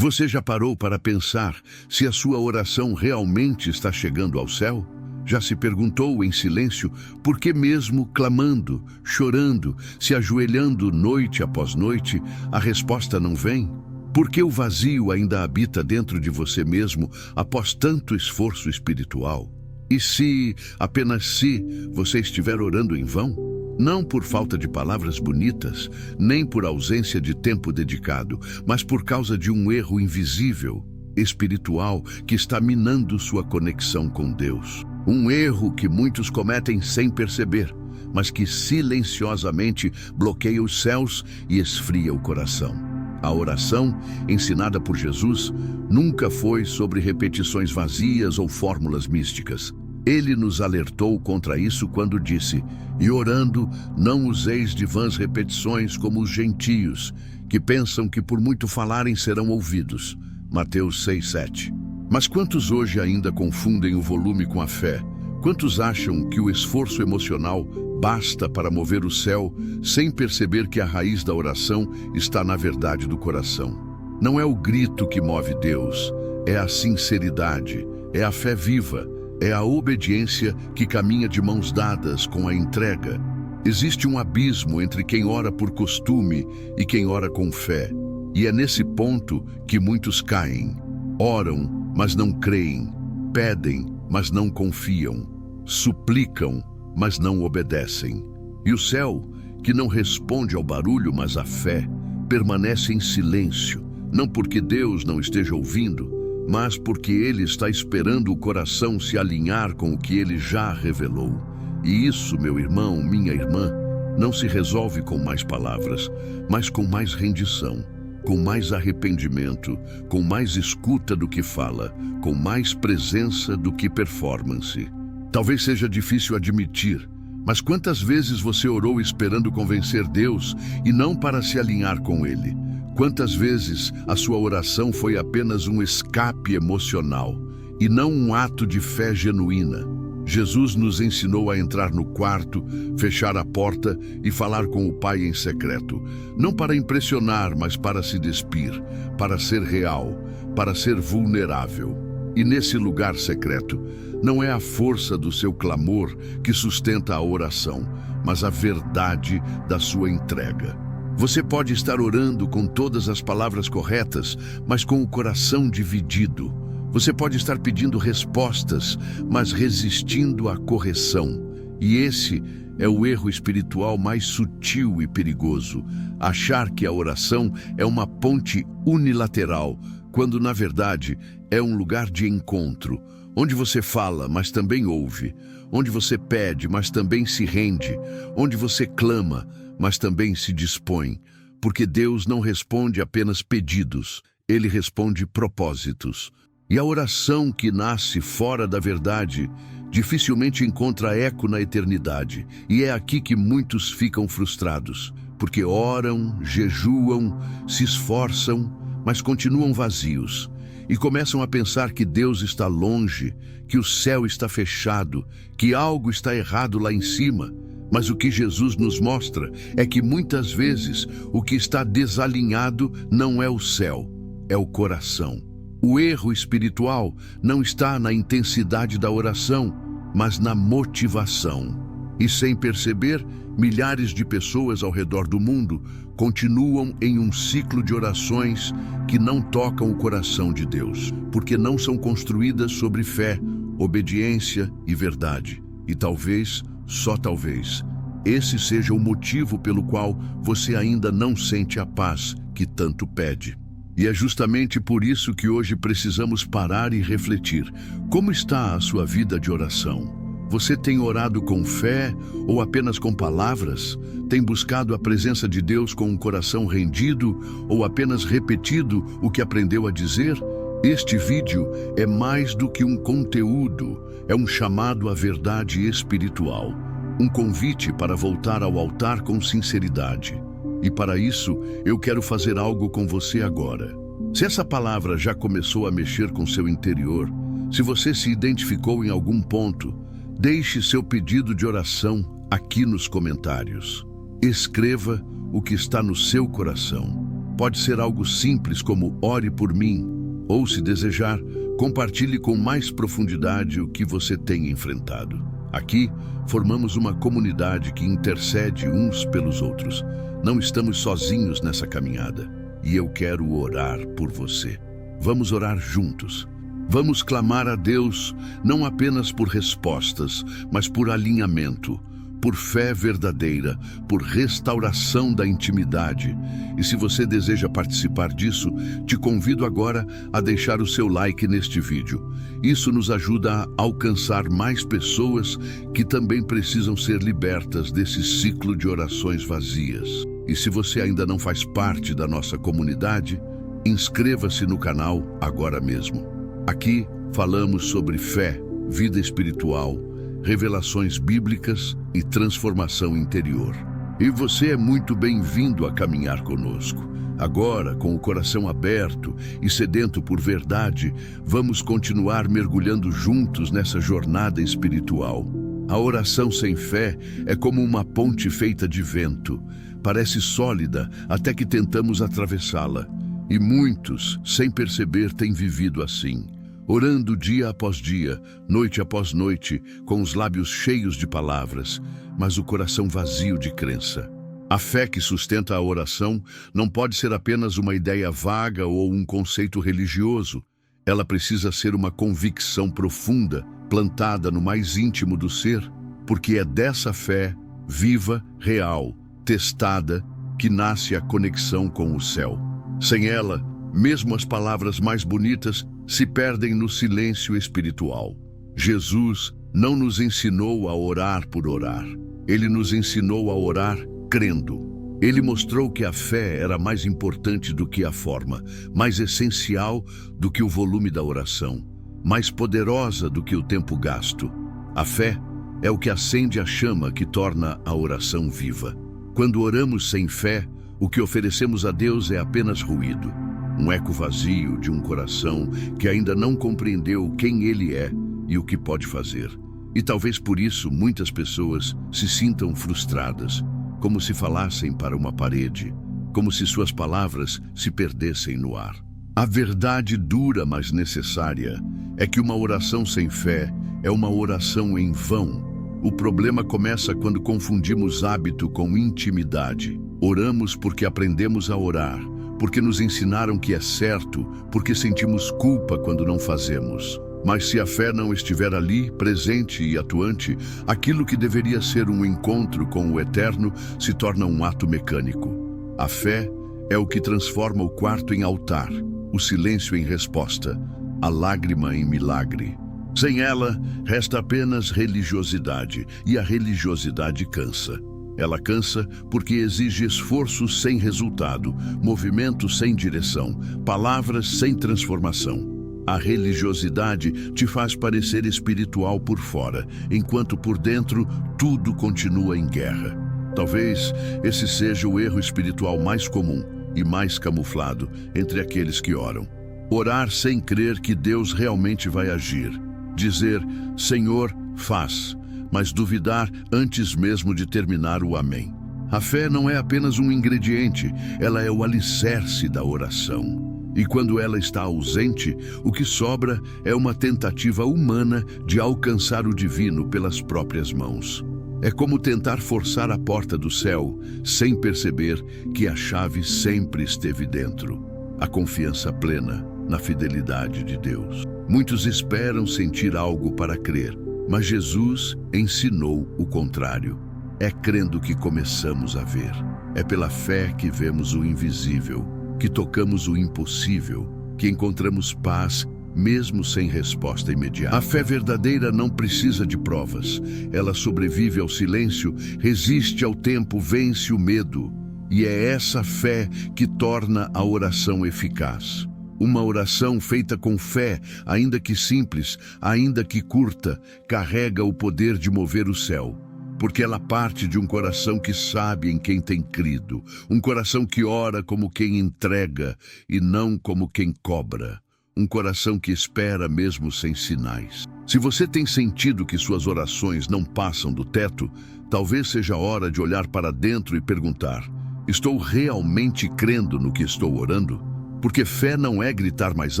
Você já parou para pensar se a sua oração realmente está chegando ao céu? Já se perguntou em silêncio por que mesmo clamando, chorando, se ajoelhando noite após noite, a resposta não vem? Por que o vazio ainda habita dentro de você mesmo após tanto esforço espiritual? E se, apenas se, você estiver orando em vão? Não por falta de palavras bonitas, nem por ausência de tempo dedicado, mas por causa de um erro invisível, espiritual, que está minando sua conexão com Deus. Um erro que muitos cometem sem perceber, mas que silenciosamente bloqueia os céus e esfria o coração. A oração, ensinada por Jesus, nunca foi sobre repetições vazias ou fórmulas místicas. Ele nos alertou contra isso quando disse: "E orando, não useis de vãs repetições como os gentios, que pensam que por muito falarem serão ouvidos." Mateus 6:7. Mas quantos hoje ainda confundem o volume com a fé? Quantos acham que o esforço emocional basta para mover o céu, sem perceber que a raiz da oração está na verdade do coração? Não é o grito que move Deus, é a sinceridade, é a fé viva, é a obediência que caminha de mãos dadas com a entrega. Existe um abismo entre quem ora por costume e quem ora com fé. E é nesse ponto que muitos caem. Oram, mas não creem. Pedem, mas não confiam. Suplicam, mas não obedecem. E o céu, que não responde ao barulho, mas à fé, permanece em silêncio, não porque Deus não esteja ouvindo, mas porque Ele está esperando o coração se alinhar com o que Ele já revelou. E isso, meu irmão, minha irmã, não se resolve com mais palavras, mas com mais rendição, com mais arrependimento, com mais escuta do que fala, com mais presença do que performance. Talvez seja difícil admitir, mas quantas vezes você orou esperando convencer Deus e não para se alinhar com Ele? Quantas vezes a sua oração foi apenas um escape emocional e não um ato de fé genuína? Jesus nos ensinou a entrar no quarto, fechar a porta e falar com o Pai em secreto. Não para impressionar, mas para se despir, para ser real, para ser vulnerável. E nesse lugar secreto, não é a força do seu clamor que sustenta a oração, mas a verdade da sua entrega. Você pode estar orando com todas as palavras corretas, mas com o coração dividido. Você pode estar pedindo respostas, mas resistindo à correção. E esse é o erro espiritual mais sutil e perigoso. Achar que a oração é uma ponte unilateral, quando na verdade é um lugar de encontro, onde você fala, mas também ouve, onde você pede, mas também se rende, onde você clama, mas também se dispõe, porque Deus não responde apenas pedidos, Ele responde propósitos. E a oração que nasce fora da verdade dificilmente encontra eco na eternidade. E é aqui que muitos ficam frustrados, porque oram, jejuam, se esforçam, mas continuam vazios. E começam a pensar que Deus está longe, que o céu está fechado, que algo está errado lá em cima. Mas o que Jesus nos mostra é que muitas vezes o que está desalinhado não é o céu, é o coração. O erro espiritual não está na intensidade da oração, mas na motivação. E sem perceber, milhares de pessoas ao redor do mundo continuam em um ciclo de orações que não tocam o coração de Deus, porque não são construídas sobre fé, obediência e verdade. E talvez, só talvez, esse seja o motivo pelo qual você ainda não sente a paz que tanto pede. E é justamente por isso que hoje precisamos parar e refletir. Como está a sua vida de oração? Você tem orado com fé ou apenas com palavras? Tem buscado a presença de Deus com um coração rendido ou apenas repetido o que aprendeu a dizer? Este vídeo é mais do que um conteúdo, é um chamado à verdade espiritual. Um convite para voltar ao altar com sinceridade. E para isso, eu quero fazer algo com você agora. Se essa palavra já começou a mexer com seu interior, se você se identificou em algum ponto, deixe seu pedido de oração aqui nos comentários. Escreva o que está no seu coração. Pode ser algo simples como ore por mim, ou, se desejar, compartilhe com mais profundidade o que você tem enfrentado. Aqui, formamos uma comunidade que intercede uns pelos outros. Não estamos sozinhos nessa caminhada, e eu quero orar por você. Vamos orar juntos. Vamos clamar a Deus não apenas por respostas, mas por alinhamento, por fé verdadeira, por restauração da intimidade. E se você deseja participar disso, te convido agora a deixar o seu like neste vídeo. Isso nos ajuda a alcançar mais pessoas que também precisam ser libertas desse ciclo de orações vazias. E se você ainda não faz parte da nossa comunidade, inscreva-se no canal agora mesmo. Aqui falamos sobre fé, vida espiritual, revelações bíblicas e transformação interior. E você é muito bem-vindo a caminhar conosco. Agora, com o coração aberto e sedento por verdade, vamos continuar mergulhando juntos nessa jornada espiritual. A oração sem fé é como uma ponte feita de vento. Parece sólida até que tentamos atravessá-la. E muitos, sem perceber, têm vivido assim, orando dia após dia, noite após noite, com os lábios cheios de palavras, mas o coração vazio de crença. A fé que sustenta a oração não pode ser apenas uma ideia vaga ou um conceito religioso. Ela precisa ser uma convicção profunda, plantada no mais íntimo do ser, porque é dessa fé, viva, real, testada, que nasce a conexão com o céu. Sem ela, mesmo as palavras mais bonitas se perdem no silêncio espiritual. Jesus não nos ensinou a orar por orar. Ele nos ensinou a orar crendo. Ele mostrou que a fé era mais importante do que a forma, mais essencial do que o volume da oração, mais poderosa do que o tempo gasto. A fé é o que acende a chama que torna a oração viva. Quando oramos sem fé, o que oferecemos a Deus é apenas ruído, um eco vazio de um coração que ainda não compreendeu quem Ele é e o que pode fazer. E talvez por isso muitas pessoas se sintam frustradas, como se falassem para uma parede, como se suas palavras se perdessem no ar. A verdade dura, mas necessária, é que uma oração sem fé é uma oração em vão. O problema começa quando confundimos hábito com intimidade. Oramos porque aprendemos a orar, porque nos ensinaram que é certo, porque sentimos culpa quando não fazemos. Mas se a fé não estiver ali, presente e atuante, aquilo que deveria ser um encontro com o Eterno se torna um ato mecânico. A fé é o que transforma o quarto em altar, o silêncio em resposta, a lágrima em milagre. Sem ela, resta apenas religiosidade, e a religiosidade cansa. Ela cansa porque exige esforço sem resultado, movimento sem direção, palavras sem transformação. A religiosidade te faz parecer espiritual por fora, enquanto por dentro tudo continua em guerra. Talvez esse seja o erro espiritual mais comum e mais camuflado entre aqueles que oram. Orar sem crer que Deus realmente vai agir. Dizer, Senhor, faz, mas duvidar antes mesmo de terminar o amém. A fé não é apenas um ingrediente, ela é o alicerce da oração. E quando ela está ausente, o que sobra é uma tentativa humana de alcançar o divino pelas próprias mãos. É como tentar forçar a porta do céu sem perceber que a chave sempre esteve dentro. A confiança plena na fidelidade de Deus. Muitos esperam sentir algo para crer, mas Jesus ensinou o contrário. É crendo que começamos a ver. É pela fé que vemos o invisível, que tocamos o impossível, que encontramos paz, mesmo sem resposta imediata. A fé verdadeira não precisa de provas. Ela sobrevive ao silêncio, resiste ao tempo, vence o medo. E é essa fé que torna a oração eficaz. Uma oração feita com fé, ainda que simples, ainda que curta, carrega o poder de mover o céu. Porque ela parte de um coração que sabe em quem tem crido, um coração que ora como quem entrega e não como quem cobra, um coração que espera mesmo sem sinais. Se você tem sentido que suas orações não passam do teto, talvez seja hora de olhar para dentro e perguntar, Estou realmente crendo no que estou orando? Porque fé não é gritar mais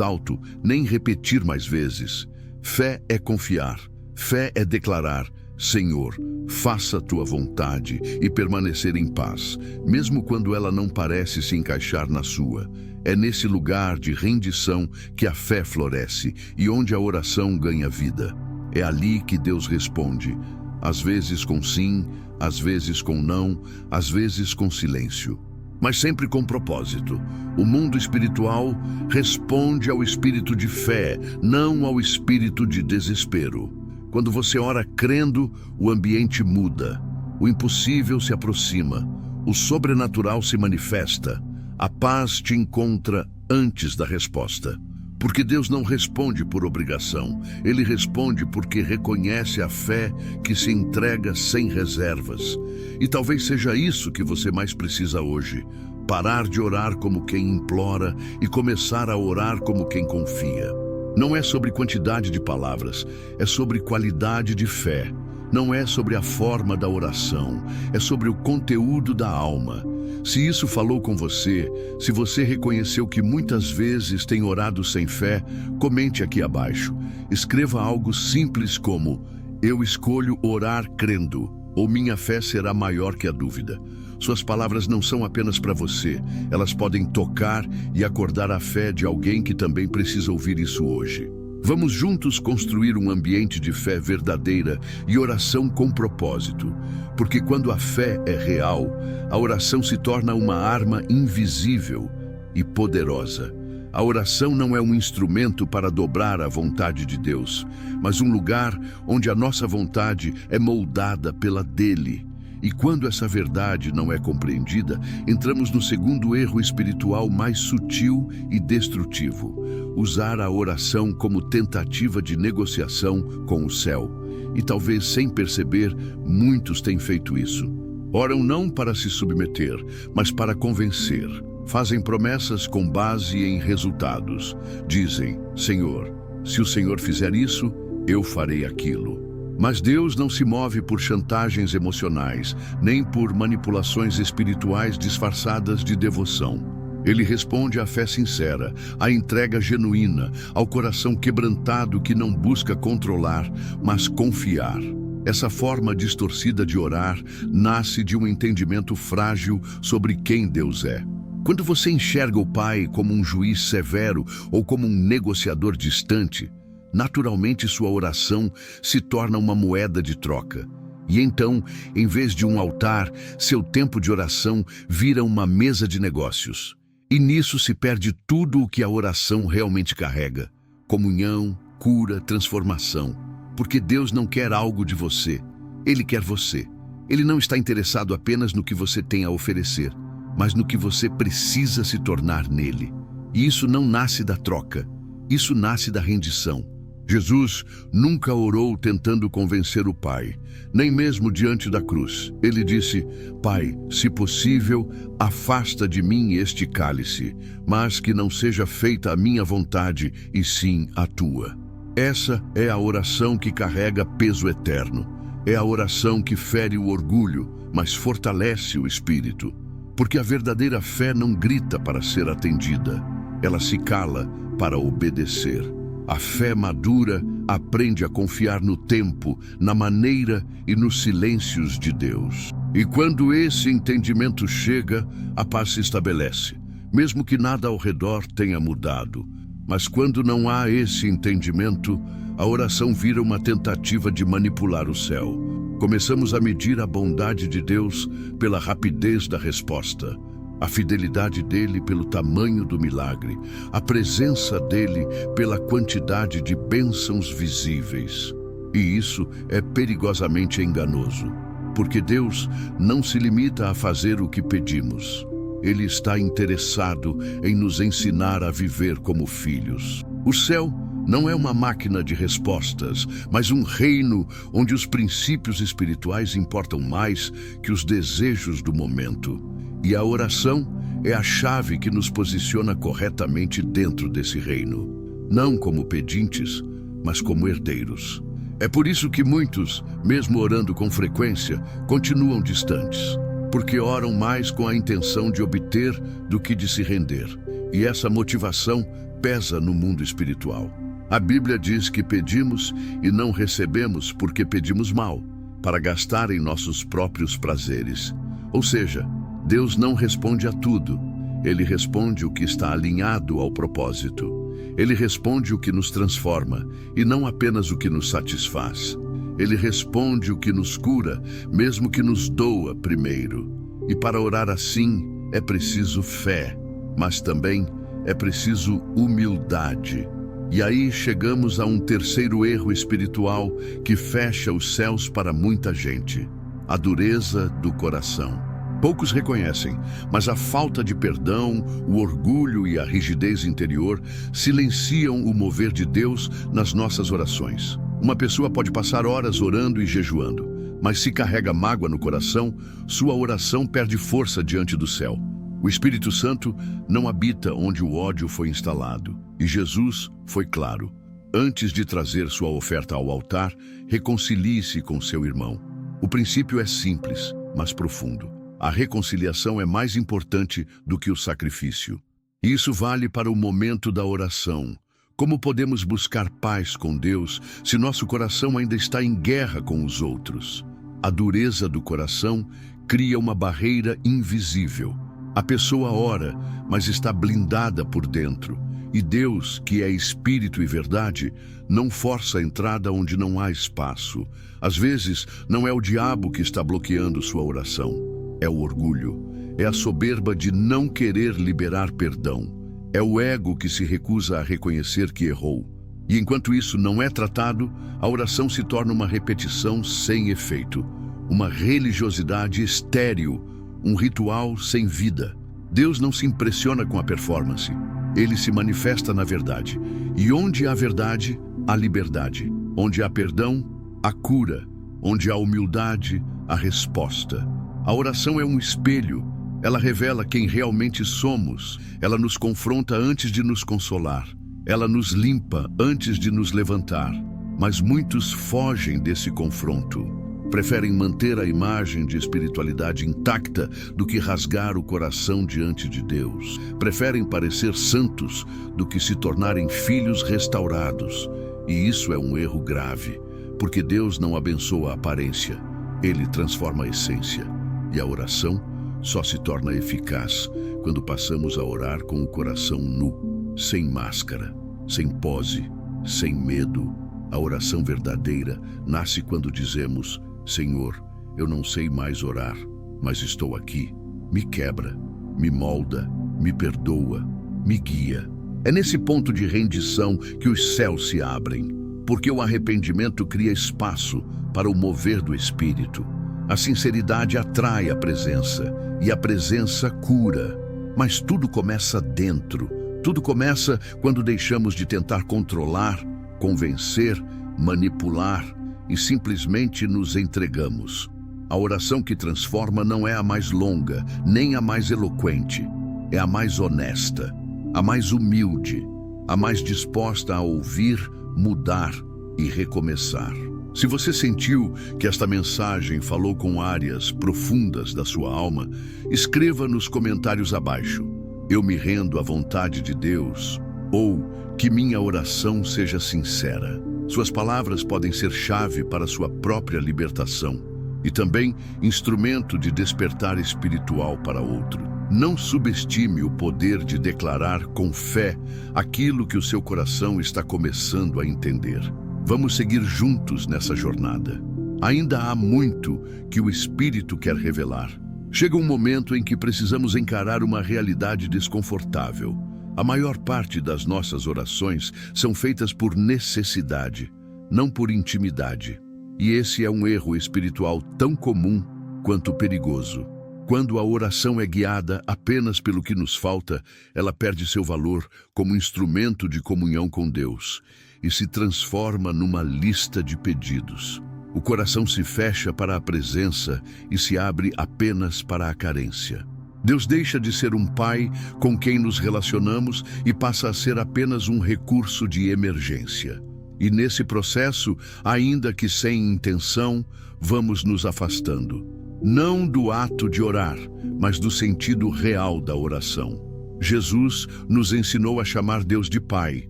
alto, nem repetir mais vezes. Fé é confiar. Fé é declarar: Senhor, faça a tua vontade, e permanecer em paz, mesmo quando ela não parece se encaixar na sua. É nesse lugar de rendição que a fé floresce e onde a oração ganha vida. É ali que Deus responde, às vezes com sim, às vezes com não, às vezes com silêncio, mas sempre com propósito. O mundo espiritual responde ao espírito de fé, não ao espírito de desespero. Quando você ora crendo, o ambiente muda, o impossível se aproxima, o sobrenatural se manifesta, a paz te encontra antes da resposta. Porque Deus não responde por obrigação, Ele responde porque reconhece a fé que se entrega sem reservas. E talvez seja isso que você mais precisa hoje: parar de orar como quem implora e começar a orar como quem confia. Não é sobre quantidade de palavras, é sobre qualidade de fé. Não é sobre a forma da oração, é sobre o conteúdo da alma. Se isso falou com você, se você reconheceu que muitas vezes tem orado sem fé, comente aqui abaixo. Escreva algo simples como: eu escolho orar crendo, ou minha fé será maior que a dúvida. Suas palavras não são apenas para você, elas podem tocar e acordar a fé de alguém que também precisa ouvir isso hoje. Vamos juntos construir um ambiente de fé verdadeira e oração com propósito, porque quando a fé é real, a oração se torna uma arma invisível e poderosa. A oração não é um instrumento para dobrar a vontade de Deus, mas um lugar onde a nossa vontade é moldada pela dele. E quando essa verdade não é compreendida, entramos no segundo erro espiritual mais sutil e destrutivo: usar a oração como tentativa de negociação com o céu. E talvez sem perceber, muitos têm feito isso. Oram não para se submeter, mas para convencer. Fazem promessas com base em resultados. Dizem: Senhor, se o Senhor fizer isso, eu farei aquilo. Mas Deus não se move por chantagens emocionais, nem por manipulações espirituais disfarçadas de devoção. Ele responde à fé sincera, à entrega genuína, ao coração quebrantado que não busca controlar, mas confiar. Essa forma distorcida de orar nasce de um entendimento frágil sobre quem Deus é. Quando você enxerga o Pai como um juiz severo ou como um negociador distante, naturalmente sua oração se torna uma moeda de troca. E então, em vez de um altar, seu tempo de oração vira uma mesa de negócios. E nisso se perde tudo o que a oração realmente carrega: comunhão, cura, transformação. Porque Deus não quer algo de você, Ele quer você. Ele não está interessado apenas no que você tem a oferecer, mas no que você precisa se tornar nele. E isso não nasce da troca, isso nasce da rendição. Jesus nunca orou tentando convencer o Pai, nem mesmo diante da cruz. Ele disse: Pai, se possível, afasta de mim este cálice, mas que não seja feita a minha vontade, e sim a tua. Essa é a oração que carrega peso eterno. É a oração que fere o orgulho, mas fortalece o espírito. Porque a verdadeira fé não grita para ser atendida, ela se cala para obedecer. A fé madura aprende a confiar no tempo, na maneira e nos silêncios de Deus. E quando esse entendimento chega, a paz se estabelece, mesmo que nada ao redor tenha mudado. Mas quando não há esse entendimento, a oração vira uma tentativa de manipular o céu. Começamos a medir a bondade de Deus pela rapidez da resposta, a fidelidade dele pelo tamanho do milagre, a presença dele pela quantidade de bênçãos visíveis. E isso é perigosamente enganoso, porque Deus não se limita a fazer o que pedimos. Ele está interessado em nos ensinar a viver como filhos. O céu não é uma máquina de respostas, mas um reino onde os princípios espirituais importam mais que os desejos do momento. E a oração é a chave que nos posiciona corretamente dentro desse reino. Não como pedintes, mas como herdeiros. É por isso que muitos, mesmo orando com frequência, continuam distantes. porque oram mais com a intenção de obter do que de se render. E essa motivação pesa no mundo espiritual. A Bíblia diz que pedimos e não recebemos porque pedimos mal, para gastar em nossos próprios prazeres. Ou seja, Deus não responde a tudo. Ele responde o que está alinhado ao propósito. Ele responde o que nos transforma e não apenas o que nos satisfaz. Ele responde o que nos cura, mesmo que nos doa primeiro. E para orar assim é preciso fé, mas também é preciso humildade. E aí chegamos a um terceiro erro espiritual que fecha os céus para muita gente: a dureza do coração. Poucos reconhecem, mas a falta de perdão, o orgulho e a rigidez interior silenciam o mover de Deus nas nossas orações. Uma pessoa pode passar horas orando e jejuando, mas se carrega mágoa no coração, sua oração perde força diante do céu. O Espírito Santo não habita onde o ódio foi instalado. E Jesus foi claro: antes de trazer sua oferta ao altar, reconcilie-se com seu irmão. O princípio é simples, mas profundo. A reconciliação é mais importante do que o sacrifício. E isso vale para o momento da oração. Como podemos buscar paz com Deus se nosso coração ainda está em guerra com os outros? A dureza do coração cria uma barreira invisível. A pessoa ora, mas está blindada por dentro. E Deus, que é espírito e verdade, não força a entrada onde não há espaço. Às vezes, não é o diabo que está bloqueando sua oração. É o orgulho. É a soberba de não querer liberar perdão. É o ego que se recusa a reconhecer que errou. E enquanto isso não é tratado, a oração se torna uma repetição sem efeito. Uma religiosidade estéril, um ritual sem vida. Deus não se impressiona com a performance. Ele se manifesta na verdade. E onde há verdade, há liberdade. Onde há perdão, há cura. Onde há humildade, há resposta. A oração é um espelho. Ela revela quem realmente somos. Ela nos confronta antes de nos consolar. Ela nos limpa antes de nos levantar. Mas muitos fogem desse confronto. Preferem manter a imagem de espiritualidade intacta do que rasgar o coração diante de Deus. Preferem parecer santos do que se tornarem filhos restaurados. E isso é um erro grave, porque Deus não abençoa a aparência, Ele transforma a essência. E a oração só se torna eficaz quando passamos a orar com o coração nu, sem máscara, sem pose, sem medo. A oração verdadeira nasce quando dizemos: Senhor, eu não sei mais orar, mas estou aqui. Me quebra, me molda, me perdoa, me guia. É nesse ponto de rendição que os céus se abrem, porque o arrependimento cria espaço para o mover do Espírito. A sinceridade atrai a presença, e a presença cura. Mas tudo começa dentro. Tudo começa quando deixamos de tentar controlar, convencer, manipular e simplesmente nos entregamos. A oração que transforma não é a mais longa, nem a mais eloquente. É a mais honesta, a mais humilde, a mais disposta a ouvir, mudar e recomeçar. Se você sentiu que esta mensagem falou com áreas profundas da sua alma, escreva nos comentários abaixo: eu me rendo à vontade de Deus, ou que minha oração seja sincera. Suas palavras podem ser chave para sua própria libertação e também instrumento de despertar espiritual para outro. Não subestime o poder de declarar com fé aquilo que o seu coração está começando a entender. Vamos seguir juntos nessa jornada. Ainda há muito que o Espírito quer revelar. Chega um momento em que precisamos encarar uma realidade desconfortável. A maior parte das nossas orações são feitas por necessidade, não por intimidade. E esse é um erro espiritual tão comum quanto perigoso. Quando a oração é guiada apenas pelo que nos falta, ela perde seu valor como instrumento de comunhão com Deus e se transforma numa lista de pedidos. O coração se fecha para a presença e se abre apenas para a carência. Deus deixa de ser um pai com quem nos relacionamos e passa a ser apenas um recurso de emergência. E nesse processo, ainda que sem intenção, vamos nos afastando. não do ato de orar, mas do sentido real da oração. Jesus nos ensinou a chamar Deus de Pai,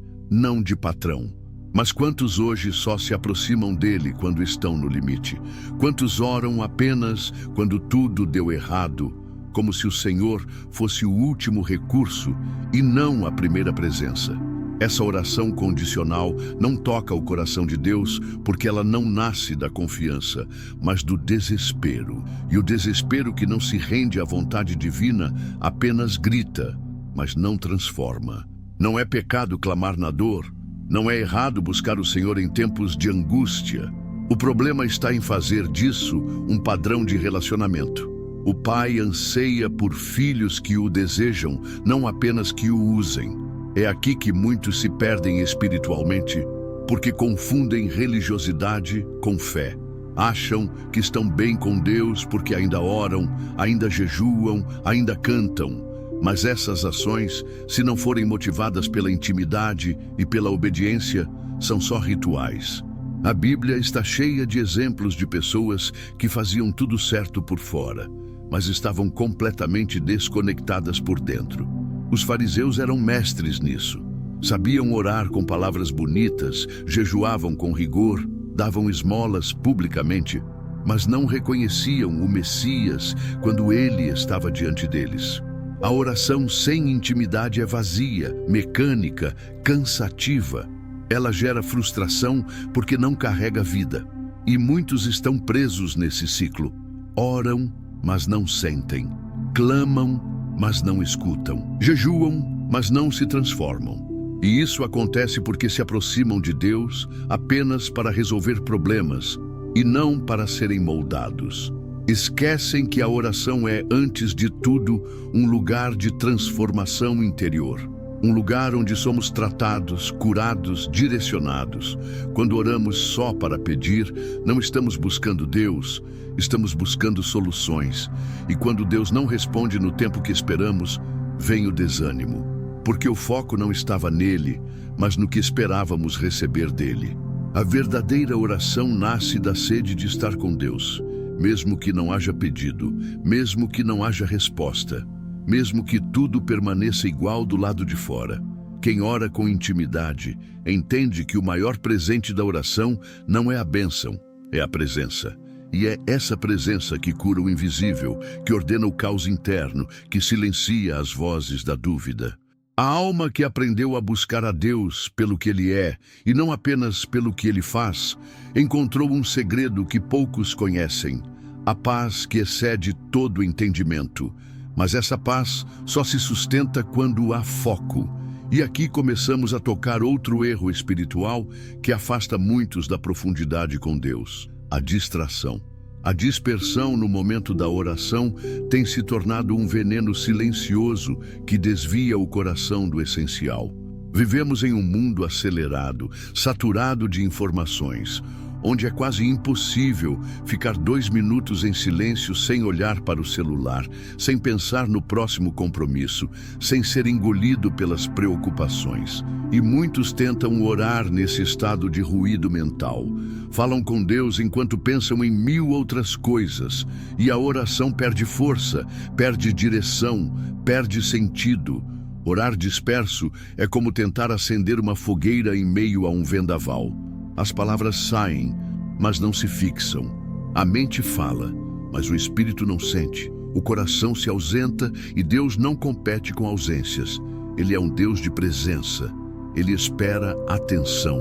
não de patrão. Mas quantos hoje só se aproximam dele quando estão no limite? Quantos oram apenas quando tudo deu errado, como se o Senhor fosse o último recurso e não a primeira presença? Essa oração condicional não toca o coração de Deus porque ela não nasce da confiança, mas do desespero. E o desespero que não se rende à vontade divina apenas grita, mas não transforma. Não é pecado clamar na dor, não é errado buscar o Senhor em tempos de angústia. O problema está em fazer disso um padrão de relacionamento. O Pai anseia por filhos que o desejam, não apenas que o usem. É aqui que muitos se perdem espiritualmente, porque confundem religiosidade com fé. Acham que estão bem com Deus porque ainda oram, ainda jejuam, ainda cantam. Mas essas ações, se não forem motivadas pela intimidade e pela obediência, são só rituais. A Bíblia está cheia de exemplos de pessoas que faziam tudo certo por fora, mas estavam completamente desconectadas por dentro. Os fariseus eram mestres nisso. Sabiam orar com palavras bonitas, jejuavam com rigor, davam esmolas publicamente, mas não reconheciam o Messias quando ele estava diante deles. A oração sem intimidade é vazia, mecânica, cansativa. Ela gera frustração porque não carrega vida. E muitos estão presos nesse ciclo. Oram, mas não sentem. Clamam, mas não escutam. Jejuam, mas não se transformam. E isso acontece porque se aproximam de Deus apenas para resolver problemas e não para serem moldados. Esquecem que a oração é, antes de tudo, um lugar de transformação interior. Um lugar onde somos tratados, curados, direcionados. Quando oramos só para pedir, não estamos buscando Deus, estamos buscando soluções. E quando Deus não responde no tempo que esperamos, vem o desânimo. Porque o foco não estava nele, mas no que esperávamos receber dele. A verdadeira oração nasce da sede de estar com Deus. Mesmo que não haja pedido, mesmo que não haja resposta, mesmo que tudo permaneça igual do lado de fora. Quem ora com intimidade entende que o maior presente da oração não é a bênção, é a presença. E é essa presença que cura o invisível, que ordena o caos interno, que silencia as vozes da dúvida. A alma que aprendeu a buscar a Deus pelo que Ele é, e não apenas pelo que Ele faz, encontrou um segredo que poucos conhecem: a paz que excede todo entendimento. Mas essa paz só se sustenta quando há foco. E aqui começamos a tocar outro erro espiritual que afasta muitos da profundidade com Deus: a distração. A dispersão no momento da oração tem se tornado um veneno silencioso que desvia o coração do essencial. Vivemos em um mundo acelerado, saturado de informações, onde é quase impossível ficar 2 minutos em silêncio sem olhar para o celular, sem pensar no próximo compromisso, sem ser engolido pelas preocupações. E muitos tentam orar nesse estado de ruído mental. Falam com Deus enquanto pensam em 1000 outras coisas, e a oração perde força, perde direção, perde sentido. Orar disperso é como tentar acender uma fogueira em meio a um vendaval. As palavras saem, mas não se fixam. A mente fala, mas o espírito não sente. O coração se ausenta e Deus não compete com ausências. Ele é um Deus de presença. Ele espera atenção.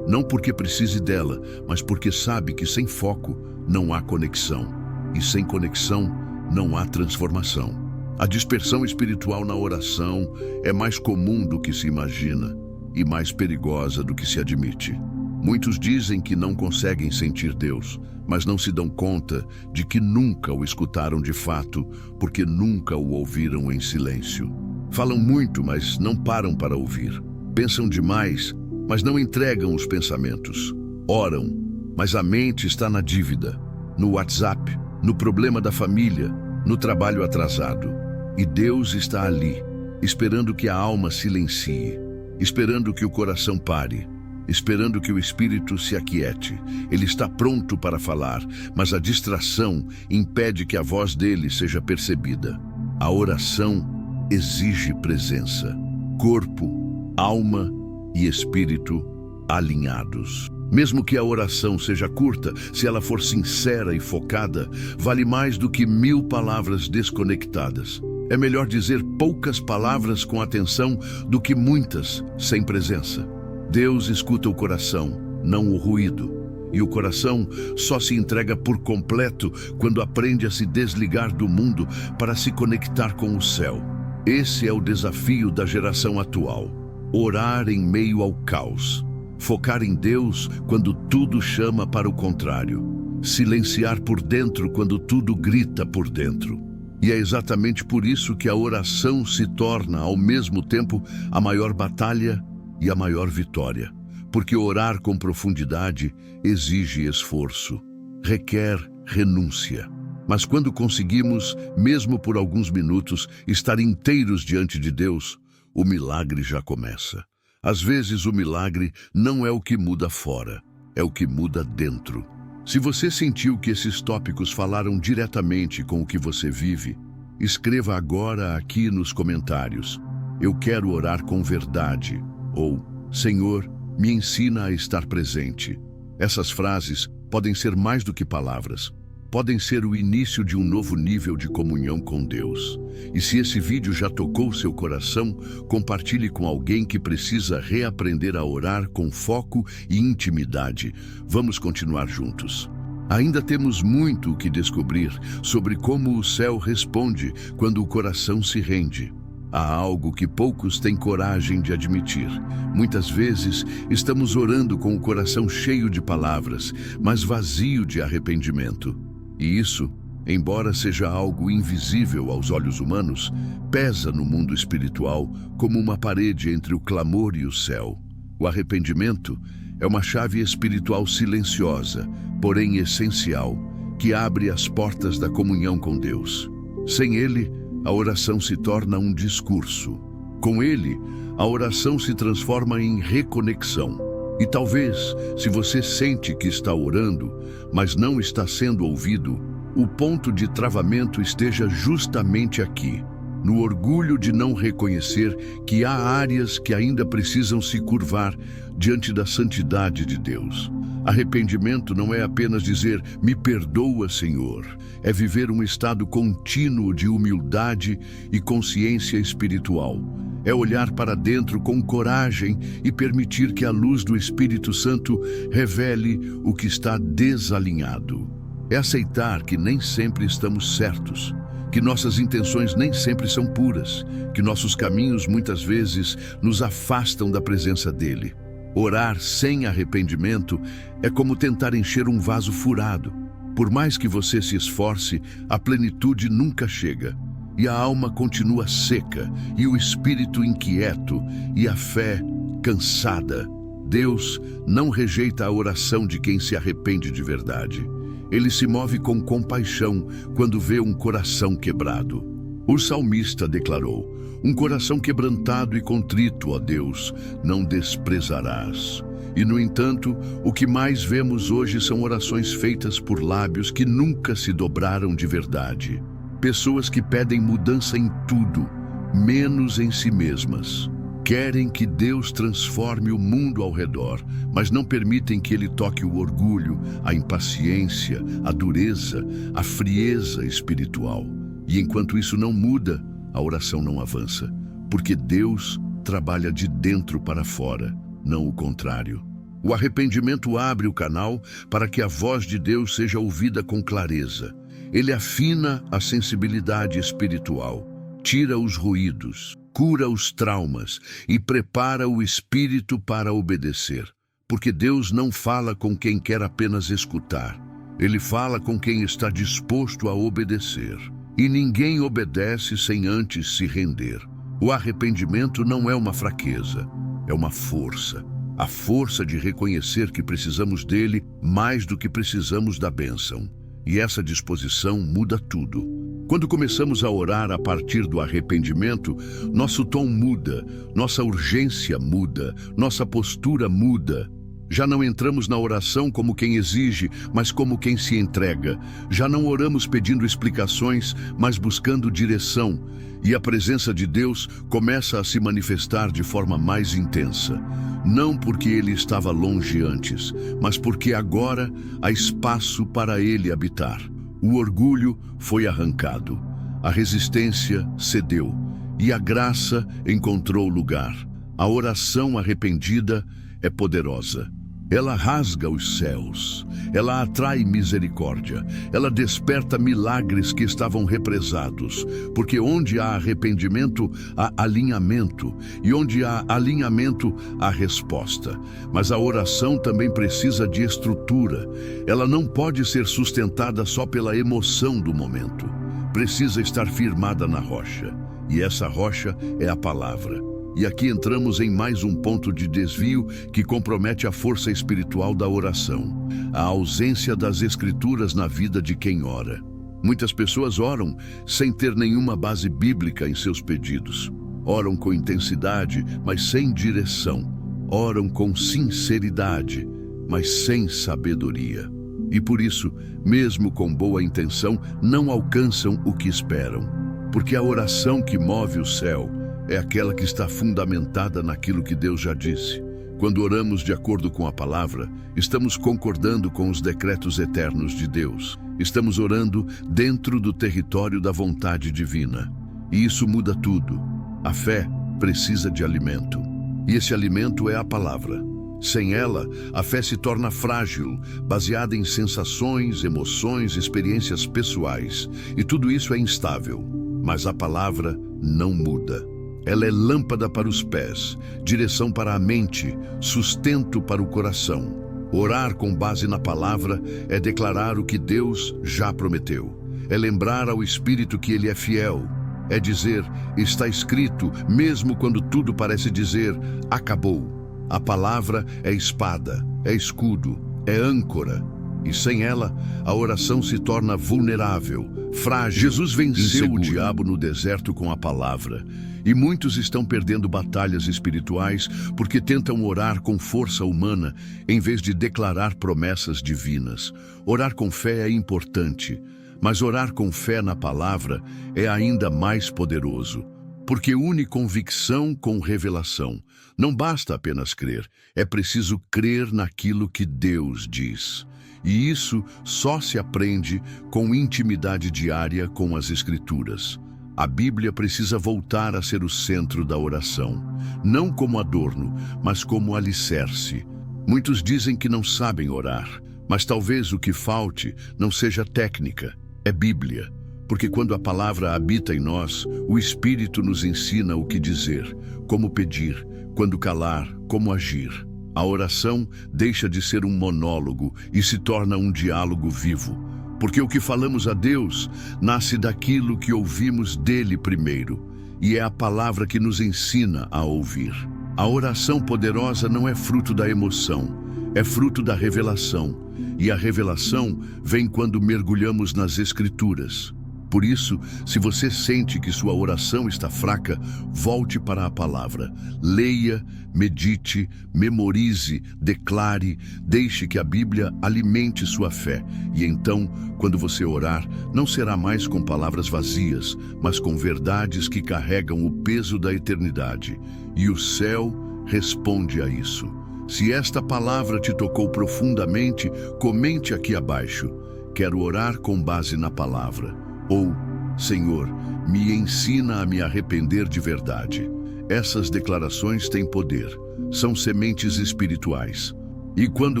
Não porque precise dela, mas porque sabe que sem foco não há conexão. E sem conexão não há transformação. A dispersão espiritual na oração é mais comum do que se imagina e mais perigosa do que se admite. Muitos dizem que não conseguem sentir Deus, mas não se dão conta de que nunca o escutaram de fato, porque nunca o ouviram em silêncio. Falam muito, mas não param para ouvir. Pensam demais, mas não entregam os pensamentos. Oram, mas a mente está na dívida, no WhatsApp, no problema da família, no trabalho atrasado. E Deus está ali, esperando que a alma silencie, esperando que o coração pare. esperando que o espírito se aquiete. Ele está pronto para falar, mas a distração impede que a voz dele seja percebida. A oração exige presença, corpo, alma e espírito alinhados. Mesmo que a oração seja curta, se ela for sincera e focada, vale mais do que 1000 palavras desconectadas. É melhor dizer poucas palavras com atenção do que muitas sem presença. Deus escuta o coração, não o ruído. E o coração só se entrega por completo quando aprende a se desligar do mundo para se conectar com o céu. Esse é o desafio da geração atual. Orar em meio ao caos. Focar em Deus quando tudo chama para o contrário. Silenciar por dentro quando tudo grita por dentro. E é exatamente por isso que a oração se torna, ao mesmo tempo, a maior batalha e a maior vitória. Porque orar com profundidade exige esforço, requer renúncia. Mas quando conseguimos, mesmo por alguns minutos, estar inteiros diante de Deus, o milagre já começa. Às vezes o milagre não é o que muda fora, é o que muda dentro. Se você sentiu que esses tópicos falaram diretamente com o que você vive, escreva agora aqui nos comentários: eu quero orar com verdade, ou Senhor, me ensina a estar presente. Essas frases podem ser mais do que palavras. Podem ser o início de um novo nível de comunhão com Deus. E se esse vídeo já tocou seu coração, compartilhe com alguém que precisa reaprender a orar com foco e intimidade. Vamos continuar juntos. Ainda temos muito o que descobrir sobre como o céu responde quando o coração se rende. Há algo que poucos têm coragem de admitir. Muitas vezes estamos orando com o coração cheio de palavras, mas vazio de arrependimento. E isso, embora seja algo invisível aos olhos humanos, pesa no mundo espiritual como uma parede entre o clamor e o céu. O arrependimento é uma chave espiritual silenciosa, porém essencial, que abre as portas da comunhão com Deus. Sem ele, a oração se torna um discurso. Com ele, a oração se transforma em reconexão. E talvez, se você sente que está orando, mas não está sendo ouvido, o ponto de travamento esteja justamente aqui, no orgulho de não reconhecer que há áreas que ainda precisam se curvar diante da santidade de Deus. Arrependimento não é apenas dizer, me perdoa, Senhor. É viver um estado contínuo de humildade e consciência espiritual. É olhar para dentro com coragem e permitir que a luz do Espírito Santo revele o que está desalinhado. É aceitar que nem sempre estamos certos, que nossas intenções nem sempre são puras, que nossos caminhos muitas vezes nos afastam da presença dele. Orar sem arrependimento é como tentar encher um vaso furado. Por mais que você se esforce, a plenitude nunca chega. E a alma continua seca, e o espírito inquieto, e a fé cansada. Deus não rejeita a oração de quem se arrepende de verdade. Ele se move com compaixão quando vê um coração quebrado. O salmista declarou, um coração quebrantado e contrito, ó Deus, não desprezarás. E, no entanto, o que mais vemos hoje são orações feitas por lábios que nunca se dobraram de verdade. Pessoas que pedem mudança em tudo, menos em si mesmas. Querem que Deus transforme o mundo ao redor, mas não permitem que Ele toque o orgulho, a impaciência, a dureza, a frieza espiritual. E enquanto isso não muda, a oração não avança, porque Deus trabalha de dentro para fora, não o contrário. O arrependimento abre o canal para que a voz de Deus seja ouvida com clareza. Ele afina a sensibilidade espiritual, tira os ruídos, cura os traumas e prepara o espírito para obedecer. Porque Deus não fala com quem quer apenas escutar. Ele fala com quem está disposto a obedecer. E ninguém obedece sem antes se render. O arrependimento não é uma fraqueza, é uma força. A força de reconhecer que precisamos dele mais do que precisamos da bênção. E essa disposição muda tudo. Quando começamos a orar a partir do arrependimento, nosso tom muda, nossa urgência muda, nossa postura muda. Já não entramos na oração como quem exige, mas como quem se entrega. Já não oramos pedindo explicações, mas buscando direção. E a presença de Deus começa a se manifestar de forma mais intensa. Não porque Ele estava longe antes, mas porque agora há espaço para Ele habitar. O orgulho foi arrancado, a resistência cedeu e a graça encontrou lugar. A oração arrependida é poderosa. Ela rasga os céus, ela atrai misericórdia, ela desperta milagres que estavam represados, porque onde há arrependimento, há alinhamento, e onde há alinhamento, há resposta. Mas a oração também precisa de estrutura. Ela não pode ser sustentada só pela emoção do momento. Precisa estar firmada na rocha, e essa rocha é a palavra. E aqui entramos em mais um ponto de desvio que compromete a força espiritual da oração: a ausência das escrituras na vida de quem ora. Muitas pessoas oram sem ter nenhuma base bíblica em seus pedidos. Oram com intensidade, mas sem direção. Oram com sinceridade, mas sem sabedoria. E por isso, mesmo com boa intenção, não alcançam o que esperam. Porque a oração que move o céu é aquela que está fundamentada naquilo que Deus já disse. Quando oramos de acordo com a palavra, estamos concordando com os decretos eternos de Deus. Estamos orando dentro do território da vontade divina. E isso muda tudo. A fé precisa de alimento. E esse alimento é a palavra. Sem ela, a fé se torna frágil, baseada em sensações, emoções, experiências pessoais. E tudo isso é instável. Mas a palavra não muda. Ela é lâmpada para os pés, direção para a mente, sustento para o coração. Orar com base na palavra é declarar o que Deus já prometeu. É lembrar ao Espírito que Ele é fiel. É dizer, está escrito, mesmo quando tudo parece dizer, acabou. A palavra é espada, é escudo, é âncora. E sem ela, a oração se torna vulnerável, frágil. Jesus venceu o diabo no deserto com a palavra. E muitos estão perdendo batalhas espirituais porque tentam orar com força humana em vez de declarar promessas divinas. Orar com fé é importante, mas orar com fé na palavra é ainda mais poderoso. Porque une convicção com revelação. Não basta apenas crer, é preciso crer naquilo que Deus diz. E isso só se aprende com intimidade diária com as Escrituras. A Bíblia precisa voltar a ser o centro da oração, não como adorno, mas como alicerce. Muitos dizem que não sabem orar, mas talvez o que falte não seja técnica, é Bíblia. Porque quando a palavra habita em nós, o Espírito nos ensina o que dizer, como pedir, quando calar, como agir. A oração deixa de ser um monólogo e se torna um diálogo vivo. Porque o que falamos a Deus nasce daquilo que ouvimos dele primeiro, e é a palavra que nos ensina a ouvir. A oração poderosa não é fruto da emoção, é fruto da revelação, e a revelação vem quando mergulhamos nas Escrituras. Por isso, se você sente que sua oração está fraca, volte para a palavra. Leia, medite, memorize, declare, deixe que a Bíblia alimente sua fé. E então, quando você orar, não será mais com palavras vazias, mas com verdades que carregam o peso da eternidade. E o céu responde a isso. Se esta palavra te tocou profundamente, comente aqui abaixo. Quero orar com base na palavra. Ou, Senhor, me ensina a me arrepender de verdade. Essas declarações têm poder, são sementes espirituais. E quando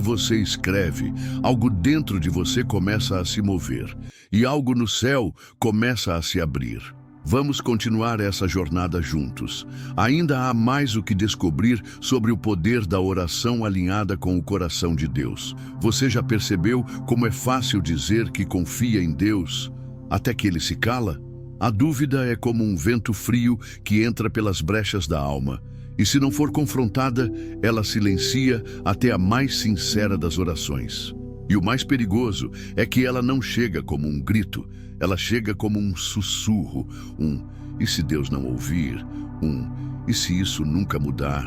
você escreve, algo dentro de você começa a se mover, e algo no céu começa a se abrir. Vamos continuar essa jornada juntos. Ainda há mais o que descobrir sobre o poder da oração alinhada com o coração de Deus. Você já percebeu como é fácil dizer que confia em Deus até que ele se cala? A dúvida é como um vento frio que entra pelas brechas da alma, e se não for confrontada, ela silencia até a mais sincera das orações. E o mais perigoso é que ela não chega como um grito, ela chega como um sussurro, e se Deus não ouvir, e se isso nunca mudar,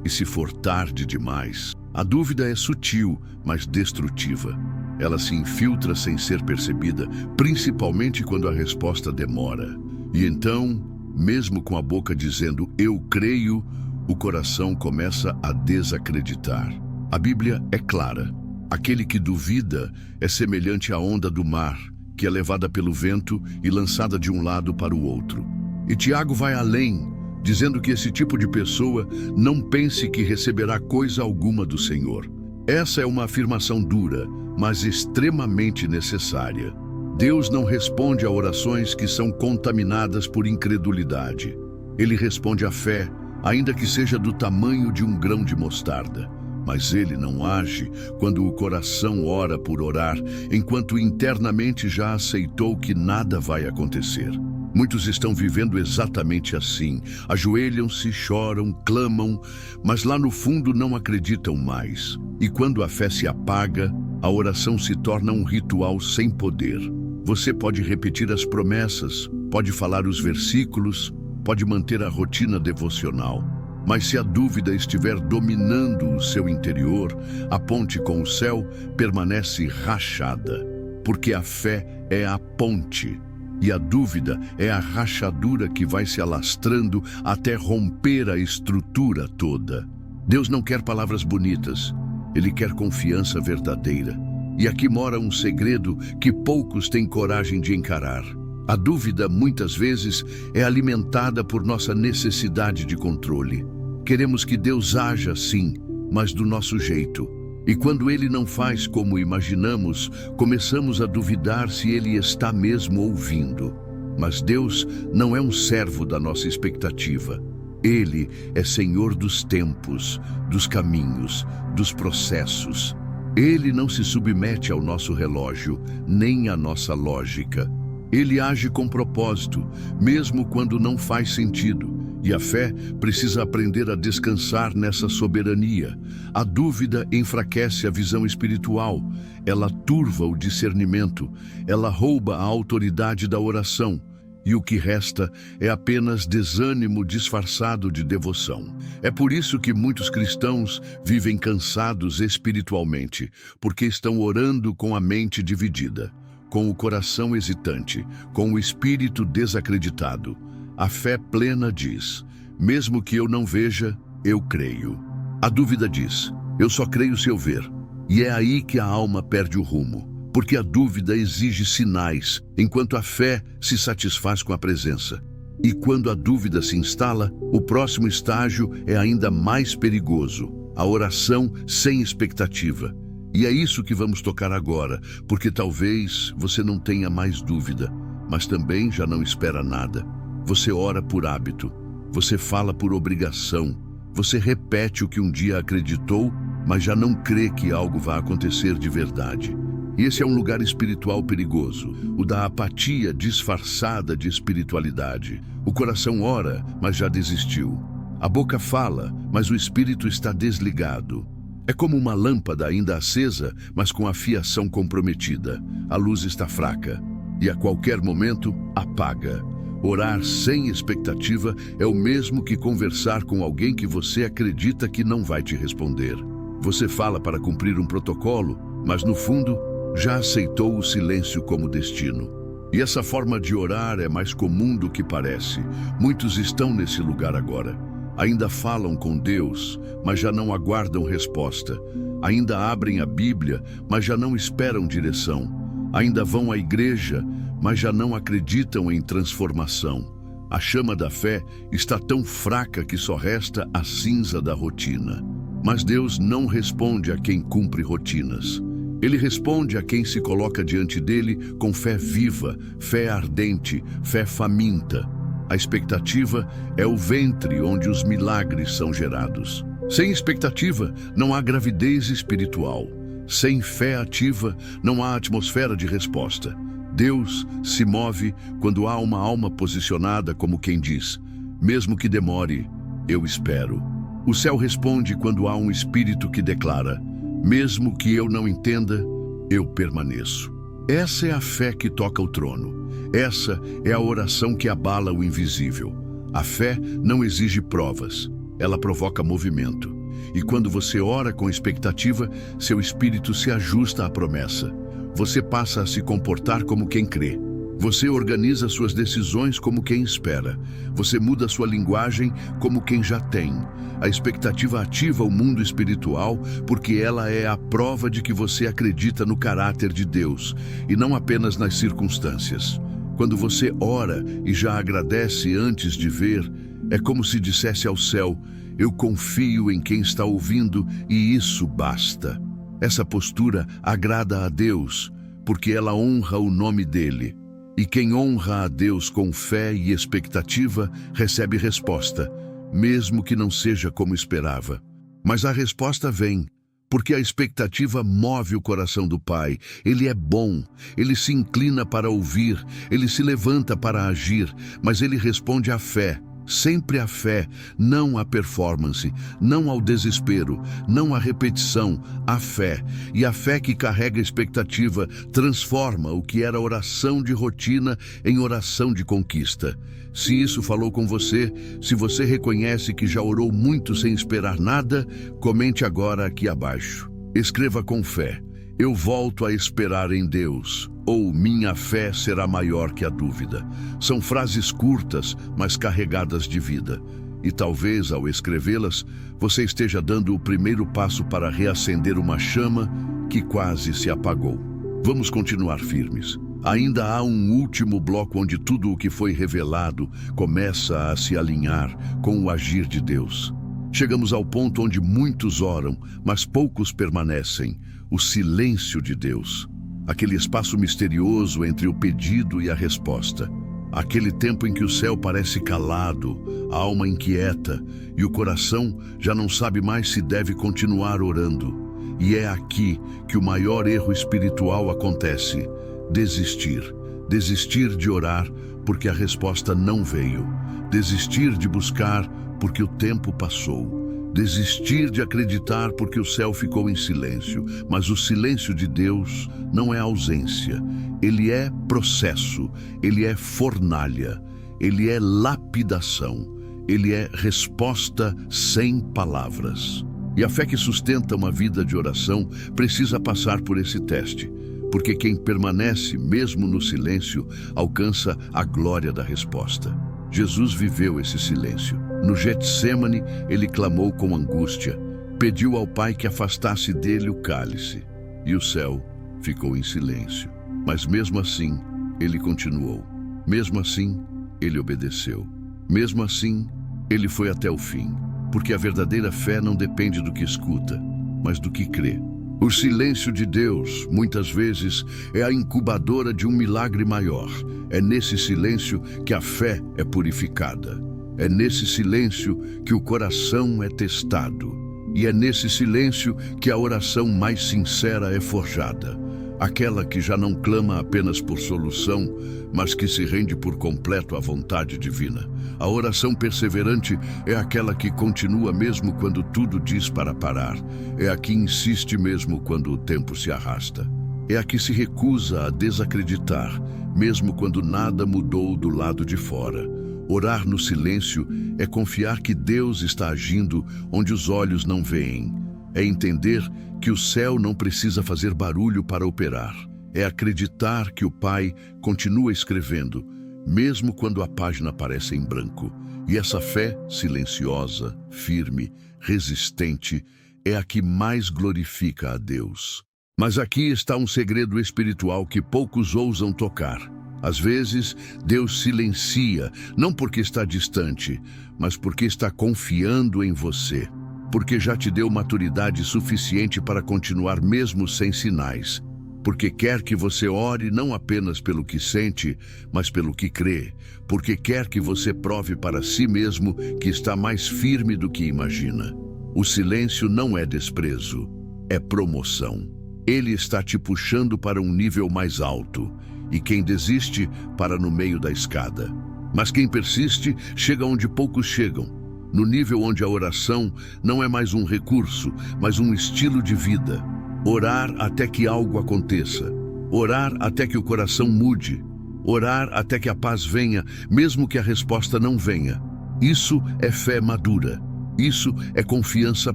e se for tarde demais. A dúvida é sutil, mas destrutiva. Ela se infiltra sem ser percebida, principalmente quando a resposta demora. E então, mesmo com a boca dizendo "eu creio", o coração começa a desacreditar. A Bíblia é clara. Aquele que duvida é semelhante à onda do mar, que é levada pelo vento e lançada de um lado para o outro. E Tiago vai além, dizendo que esse tipo de pessoa não pense que receberá coisa alguma do Senhor. Essa é uma afirmação dura, mas extremamente necessária. Deus não responde a orações que são contaminadas por incredulidade. Ele responde à fé, ainda que seja do tamanho de um grão de mostarda. Mas ele não age quando o coração ora por orar, enquanto internamente já aceitou que nada vai acontecer. Muitos estão vivendo exatamente assim. Ajoelham-se, choram, clamam, mas lá no fundo não acreditam mais. E quando a fé se apaga, a oração se torna um ritual sem poder. Você pode repetir as promessas, pode falar os versículos, pode manter a rotina devocional. Mas se a dúvida estiver dominando o seu interior, a ponte com o céu permanece rachada, porque a fé é a ponte e a dúvida é a rachadura que vai se alastrando até romper a estrutura toda. Deus não quer palavras bonitas, Ele quer confiança verdadeira. E aqui mora um segredo que poucos têm coragem de encarar. A dúvida, muitas vezes, é alimentada por nossa necessidade de controle. Queremos que Deus haja sim, mas do nosso jeito. E quando Ele não faz como imaginamos, começamos a duvidar se Ele está mesmo ouvindo. Mas Deus não é um servo da nossa expectativa. Ele é Senhor dos tempos, dos caminhos, dos processos. Ele não se submete ao nosso relógio, nem à nossa lógica. Ele age com propósito, mesmo quando não faz sentido. E a fé precisa aprender a descansar nessa soberania. A dúvida enfraquece a visão espiritual, ela turva o discernimento, ela rouba a autoridade da oração. E o que resta é apenas desânimo disfarçado de devoção. É por isso que muitos cristãos vivem cansados espiritualmente, porque estão orando com a mente dividida, com o coração hesitante, com o espírito desacreditado. A fé plena diz: mesmo que eu não veja, eu creio. A dúvida diz: eu só creio se eu ver. E é aí que a alma perde o rumo, porque a dúvida exige sinais, enquanto a fé se satisfaz com a presença. E quando a dúvida se instala, o próximo estágio é ainda mais perigoso: a oração sem expectativa. E é isso que vamos tocar agora, porque talvez você não tenha mais dúvida, mas também já não espera nada. Você ora por hábito, você fala por obrigação, você repete o que um dia acreditou, mas já não crê que algo vai acontecer de verdade. E esse é um lugar espiritual perigoso, o da apatia disfarçada de espiritualidade. O coração ora, mas já desistiu. A boca fala, mas o espírito está desligado. É como uma lâmpada ainda acesa, mas com a fiação comprometida. A luz está fraca e a qualquer momento apaga. Orar sem expectativa é o mesmo que conversar com alguém que você acredita que não vai te responder. Você fala para cumprir um protocolo, mas no fundo já aceitou o silêncio como destino. E essa forma de orar é mais comum do que parece. Muitos estão nesse lugar agora. Ainda falam com Deus, mas já não aguardam resposta. Ainda abrem a Bíblia, mas já não esperam direção. Ainda vão à igreja, mas já não acreditam em transformação. A chama da fé está tão fraca que só resta a cinza da rotina. Mas Deus não responde a quem cumpre rotinas. Ele responde a quem se coloca diante dele com fé viva, fé ardente, fé faminta. A expectativa é o ventre onde os milagres são gerados. Sem expectativa, não há gravidez espiritual. Sem fé ativa, não há atmosfera de resposta. Deus se move quando há uma alma posicionada como quem diz: mesmo que demore, eu espero. O céu responde quando há um espírito que declara: mesmo que eu não entenda, eu permaneço. Essa é a fé que toca o trono. Essa é a oração que abala o invisível. A fé não exige provas, ela provoca movimento. E quando você ora com expectativa, seu espírito se ajusta à promessa. Você passa a se comportar como quem crê. Você organiza suas decisões como quem espera. Você muda sua linguagem como quem já tem. A expectativa ativa o mundo espiritual porque ela é a prova de que você acredita no caráter de Deus e não apenas nas circunstâncias. Quando você ora e já agradece antes de ver, é como se dissesse ao céu: eu confio em quem está ouvindo e isso basta. Essa postura agrada a Deus porque ela honra o nome dele. E quem honra a Deus com fé e expectativa recebe resposta, mesmo que não seja como esperava. Mas a resposta vem, porque a expectativa move o coração do Pai. Ele é bom, ele se inclina para ouvir, ele se levanta para agir, mas ele responde à fé. Sempre a fé, não a performance, não ao desespero, não à repetição, a fé. E a fé que carrega expectativa transforma o que era oração de rotina em oração de conquista. Se isso falou com você, se você reconhece que já orou muito sem esperar nada, comente agora aqui abaixo. Escreva com fé: eu volto a esperar em Deus. Ou minha fé será maior que a dúvida. São frases curtas, mas carregadas de vida. E talvez, ao escrevê-las, você esteja dando o primeiro passo para reacender uma chama que quase se apagou. Vamos continuar firmes. Ainda há um último bloco onde tudo o que foi revelado começa a se alinhar com o agir de Deus. Chegamos ao ponto onde muitos oram, mas poucos permanecem. O silêncio de Deus. Aquele espaço misterioso entre o pedido e a resposta. Aquele tempo em que o céu parece calado, a alma inquieta e o coração já não sabe mais se deve continuar orando. E é aqui que o maior erro espiritual acontece: desistir. Desistir de orar porque a resposta não veio. Desistir de buscar porque o tempo passou. Desistir de acreditar porque o céu ficou em silêncio. Mas o silêncio de Deus não é ausência. Ele é processo, ele é fornalha, ele é lapidação, ele é resposta sem palavras. E a fé que sustenta uma vida de oração precisa passar por esse teste, porque quem permanece mesmo no silêncio alcança a glória da resposta. Jesus viveu esse silêncio. No Getsêmani, ele clamou com angústia, pediu ao Pai que afastasse dele o cálice, e o céu ficou em silêncio. Mas mesmo assim, ele continuou. Mesmo assim, ele obedeceu. Mesmo assim, ele foi até o fim, porque a verdadeira fé não depende do que escuta, mas do que crê. O silêncio de Deus, muitas vezes, é a incubadora de um milagre maior. É nesse silêncio que a fé é purificada. É nesse silêncio que o coração é testado. E é nesse silêncio que a oração mais sincera é forjada. Aquela que já não clama apenas por solução, mas que se rende por completo à vontade divina. A oração perseverante é aquela que continua mesmo quando tudo diz para parar. É a que insiste mesmo quando o tempo se arrasta. É a que se recusa a desacreditar, mesmo quando nada mudou do lado de fora. Orar no silêncio é confiar que Deus está agindo onde os olhos não veem. É entender que o céu não precisa fazer barulho para operar. É acreditar que o Pai continua escrevendo, mesmo quando a página parece em branco. E essa fé silenciosa, firme, resistente, é a que mais glorifica a Deus. Mas aqui está um segredo espiritual que poucos ousam tocar. Às vezes, Deus silencia, não porque está distante, mas porque está confiando em você. Porque já te deu maturidade suficiente para continuar mesmo sem sinais. Porque quer que você ore não apenas pelo que sente, mas pelo que crê. Porque quer que você prove para si mesmo que está mais firme do que imagina. O silêncio não é desprezo, é promoção. Ele está te puxando para um nível mais alto. E quem desiste, para no meio da escada. Mas quem persiste, chega onde poucos chegam. No nível onde a oração não é mais um recurso, mas um estilo de vida. Orar até que algo aconteça. Orar até que o coração mude. Orar até que a paz venha, mesmo que a resposta não venha. Isso é fé madura. Isso é confiança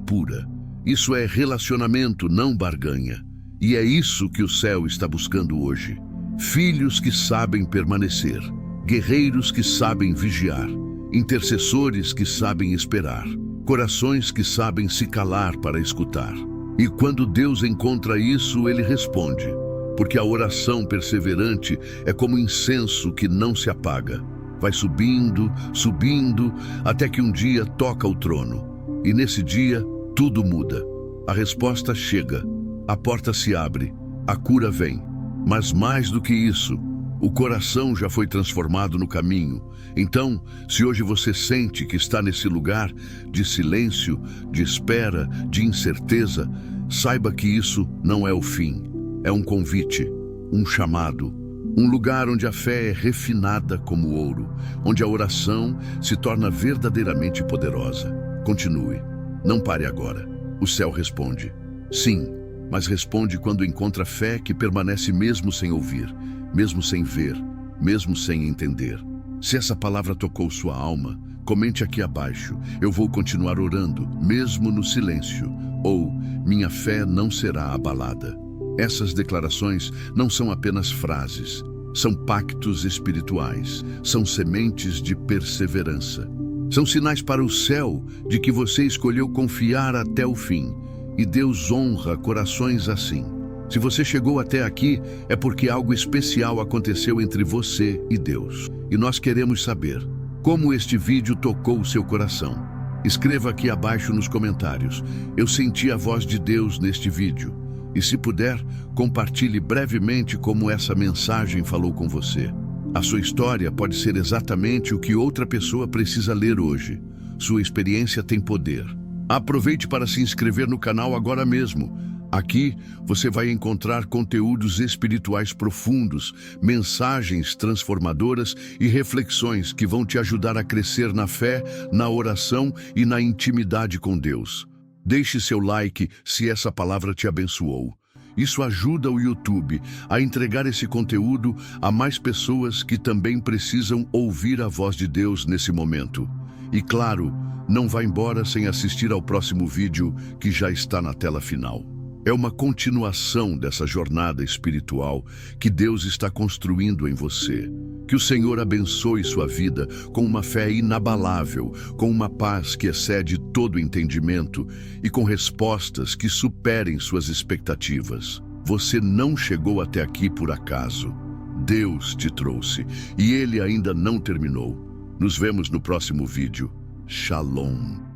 pura. Isso é relacionamento, não barganha. E é isso que o céu está buscando hoje. Filhos que sabem permanecer, guerreiros que sabem vigiar, intercessores que sabem esperar, corações que sabem se calar para escutar. E quando Deus encontra isso, ele responde, porque a oração perseverante é como incenso que não se apaga. Vai subindo, subindo, até que um dia toca o trono. E nesse dia, tudo muda. A resposta chega, a porta se abre, a cura vem. Mas mais do que isso, o coração já foi transformado no caminho. Então, se hoje você sente que está nesse lugar de silêncio, de espera, de incerteza, saiba que isso não é o fim. É um convite, um chamado, um lugar onde a fé é refinada como ouro, onde a oração se torna verdadeiramente poderosa. Continue, não pare agora. O céu responde, sim, mas responde quando encontra fé que permanece mesmo sem ouvir, mesmo sem ver, mesmo sem entender. Se essa palavra tocou sua alma, comente aqui abaixo. Eu vou continuar orando, mesmo no silêncio. Ou, minha fé não será abalada. Essas declarações não são apenas frases. São pactos espirituais. São sementes de perseverança. São sinais para o céu de que você escolheu confiar até o fim. E Deus honra corações assim. Se você chegou até aqui, é porque algo especial aconteceu entre você e Deus. E nós queremos saber como este vídeo tocou o seu coração. Escreva aqui abaixo nos comentários. Eu senti a voz de Deus neste vídeo. E se puder, compartilhe brevemente como essa mensagem falou com você. A sua história pode ser exatamente o que outra pessoa precisa ler hoje. Sua experiência tem poder. Aproveite para se inscrever no canal agora mesmo. Aqui você vai encontrar conteúdos espirituais profundos, mensagens transformadoras e reflexões que vão te ajudar a crescer na fé, na oração e na intimidade com Deus. Deixe seu like se essa palavra te abençoou. Isso ajuda o YouTube a entregar esse conteúdo a mais pessoas que também precisam ouvir a voz de Deus nesse momento. E claro, não vá embora sem assistir ao próximo vídeo que já está na tela final. É uma continuação dessa jornada espiritual que Deus está construindo em você. Que o Senhor abençoe sua vida com uma fé inabalável, com uma paz que excede todo entendimento e com respostas que superem suas expectativas. Você não chegou até aqui por acaso. Deus te trouxe e Ele ainda não terminou. Nos vemos no próximo vídeo. Shalom.